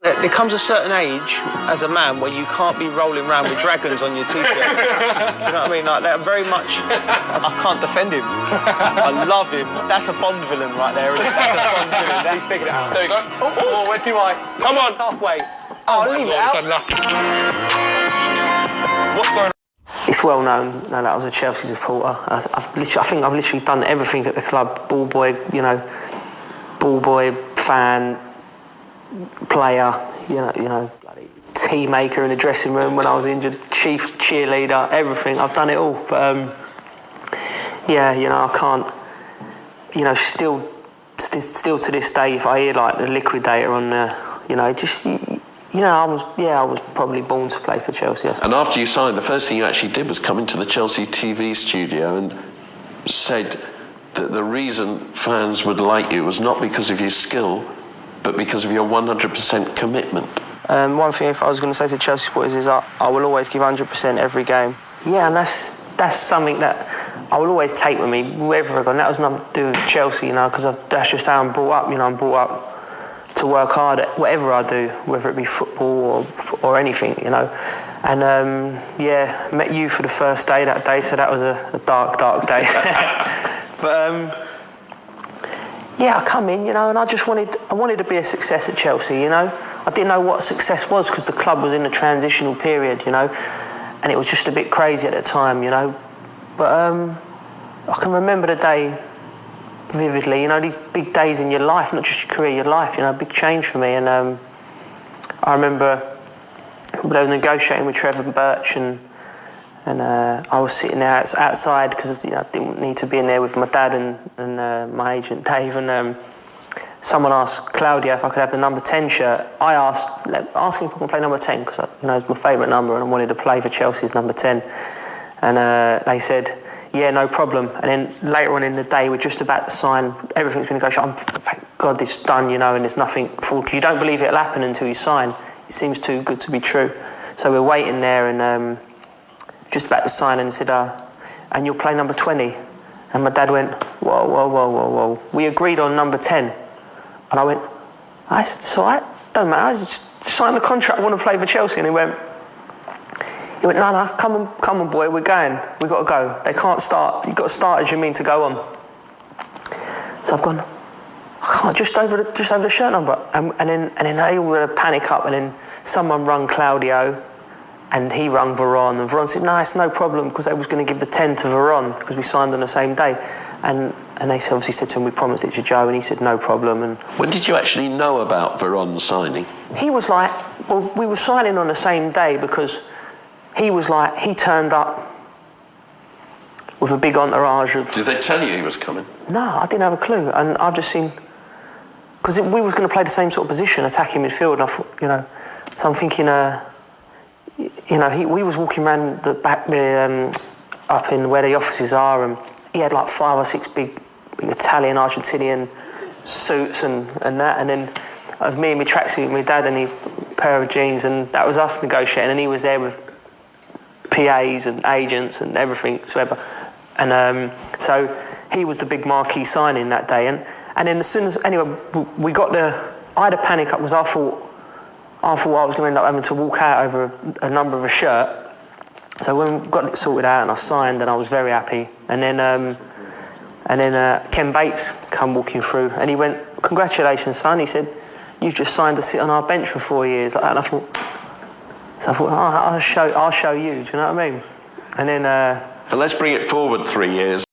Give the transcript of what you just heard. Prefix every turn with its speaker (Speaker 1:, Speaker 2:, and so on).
Speaker 1: There comes a certain age as a man where you can't be rolling around with dragons on your t-shirt. Do you know what I mean? Like, they're very much... I can't defend him. I love him. That's a Bond villain right there, isn't it? That's a Bond villain.
Speaker 2: He's figured it out. There we go. Oh, we're too high.
Speaker 1: Come on.
Speaker 2: Halfway.
Speaker 1: Oh, leave it out. What's going on? It's well known that I was a Chelsea supporter. I think I've literally done everything at the club. Ball boy, you know, ball boy, fan, player, you know, bloody tea maker in the dressing room when I was injured, chief cheerleader, everything. I've done it all. But yeah, you know, I can't. You know, still to this day, if I hear like the Liquidator on the, you know, just. You know, I was probably born to play for Chelsea.
Speaker 3: And after you signed, the first thing you actually did was come into the Chelsea TV studio and said that the reason fans would like you was not because of your skill, but because of your 100% commitment.
Speaker 1: One thing if I was going to say to Chelsea supporters is I will always give 100% every game. Yeah, and that's something that I will always take with me wherever I go. And that was nothing to do with Chelsea, you know, because that's just how I'm brought up. You know, I'm brought up to work hard at whatever I do, whether it be football or anything, you know. And yeah, met you for the first day that day, so that was a dark day. But yeah, I come in, you know, and I wanted to be a success at Chelsea, you know. I didn't know what success was because the club was in a transitional period, you know, and it was just a bit crazy at the time, you know. But I can remember the day vividly, you know, these big days in your life, not just your career, your life, you know, big change for me. And I remember they were negotiating with Trevor Birch, and I was sitting there outside because, you know, I didn't need to be in there with my dad and my agent Dave. And someone asked Claudia if I could have the number 10 shirt. I asked him if I could play number 10 because, you know, it's my favourite number and I wanted to play for Chelsea's number 10. And they said, yeah, no problem. And then later on in the day, we're just about to sign. Everything's been negotiated. Thank God it's done, you know, and there's nothing for. Because you don't believe it'll happen until you sign. It seems too good to be true. So we're waiting there and just about to sign, and said, and you'll play number 20. And my dad went, whoa. We agreed on number 10. And I went, it's all right, don't matter. I just signed the contract. I want to play for Chelsea. And he went, no, come on, boy, we're going. We've got to go. They can't start. You've got to start as you mean to go on. So I've gone, I can't, just over the shirt number. And then they all panic up, and then someone rung Claudio, and he rung Veron, and Veron said, no, it's no problem, because they was going to give the 10 to Veron, because we signed on the same day. And they obviously said to him, we promised it to Joe, and he said, no problem. And
Speaker 3: when did you actually know about Veron signing?
Speaker 1: He was like, well, we were signing on the same day, because he was like, he turned up with a big entourage of...
Speaker 3: Did they tell you he was coming?
Speaker 1: No, I didn't have a clue. And I've just seen... Because we was going to play the same sort of position, attacking midfield, and I thought, you know... So I'm thinking, you know, we was walking around the back there, up in where the offices are, and he had like 5 or 6 big Italian, Argentinian suits and that, and then of me and my tracksuit, my dad and a pair of jeans, and that was us negotiating, and he was there with PAs and agents and everything, whatsoever. And so he was the big marquee signing that day. And then as soon as, anyway, we got I had a panic up because I thought I was going to end up having to walk out over a number of a shirt. So when we got it sorted out and I signed, and I was very happy. And then Ken Bates come walking through, and he went, congratulations, son. He said, you've just signed to sit on our bench for 4 years. Like that. And I thought, I'll show you, do you know what I mean? And then...
Speaker 3: And let's bring it forward 3 years.